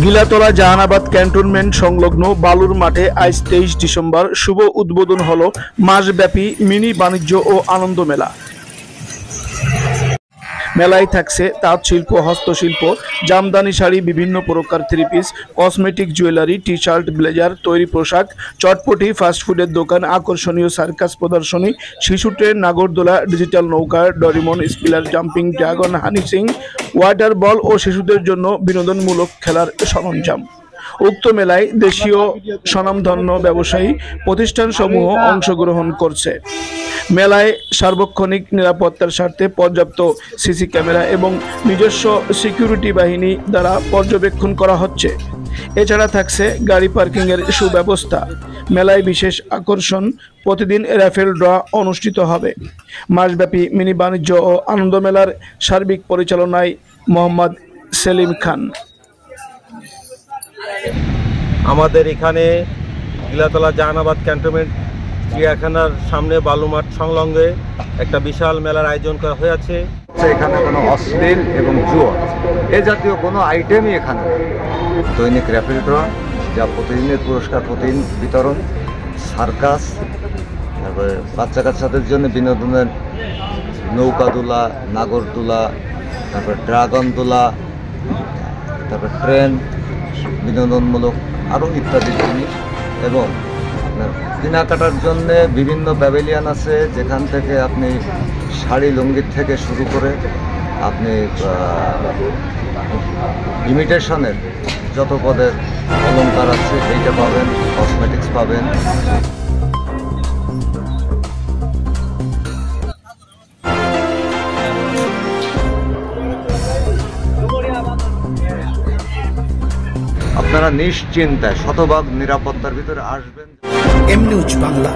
Gilatala Jehanabad cantonment সংলগ্ন বালুর মাঠে আজ 23 ডিসেম্বর শুভ উদ্বোধন হলো মাসব্যাপী মিনি বাণিজ্য ও আনন্দ মেলা। মেলায় থাকছে তাঁত শিল্প, হস্তশিল্প, জামদানি শাড়ি, বিভিন্ন প্রকার three piece, cosmetic, jewellery, T shirt, blazer, তৈরি পোশাক, চটপটি, ফাস্টফুডের দোকান, আকর্ষণীয় সার্কাস প্রদর্শনী, শিশু ট্রেন, নাগরদোলা, ডিজিটাল নৌকা, ডরিমন, স্পিলার, jumping dragon, Honey Singh, water বল ও শিশুদের জন্য বিনোদনমূলক খেলার সরঞ্জাম। উক্ত মেলায় দেশীয় স্বনামধন্য ব্যবসায়ী প্রতিষ্ঠানসমূহ অংশগ্রহণ করছে। মেলায় সার্বক্ষণিক নিরাপত্তার স্বার্থে পর্যাপ্ত সিসি ক্যামেরা এবং নিজস্ব সিকিউরিটি বাহিনী দ্বারা পর্যবেক্ষণ করা হচ্ছে। এছাড়া থাকছে গাড়ি পার্কিংয়ের সুব্যবস্থা। মেলায় বিশেষ আকর্ষণ, প্রতিদিন রাফেল ড্র অনুষ্ঠিত হবে। মাসব্যাপী মিনি বাণিজ্য ও আনন্দ মেলার সার্বিক পরিচালনায় মোহাম্মদ সেলিম খান। আমাদের এখানে গিলাতলা জাহানাবাদ ক্যান্টনমেন্ট চিড়িয়াখানার সামনে বালুমাঠ সংলগ্নে একটা বিশাল মেলার আয়োজন করা হয়েছে। এখানে কোনো অশ্লীল এবং জুয়া এ জাতীয় কোনো আইটেমই এখানে দৈনিক র্যাপিড ড্র, যা প্রতিদিনের পুরস্কার প্রতিদিন বিতরণ, সার্কাস, তারপরে বাচ্চা কাচ্চাদের জন্য বিনোদনের নৌকা দোলা, নাগরদোলা, তারপরে ড্রাগন দোলা, তারপরে ট্রেন, বিনোদনমূলক আরও ইত্যাদি জিনিস। এবং আপনার কেনাকাটার জন্য বিভিন্ন প্যাভিলিয়ন আছে, যেখান থেকে আপনি শাড়ি লুঙ্গির থেকে শুরু করে আপনি ইমিটেশনের যত পদের অলংকার আছে এইটা পাবেন, কসমেটিক্স পাবেন। আপনারা নিশ্চিন্তায় শতভাগ নিরাপত্তার ভিতরে আসবেন। M news Bangla.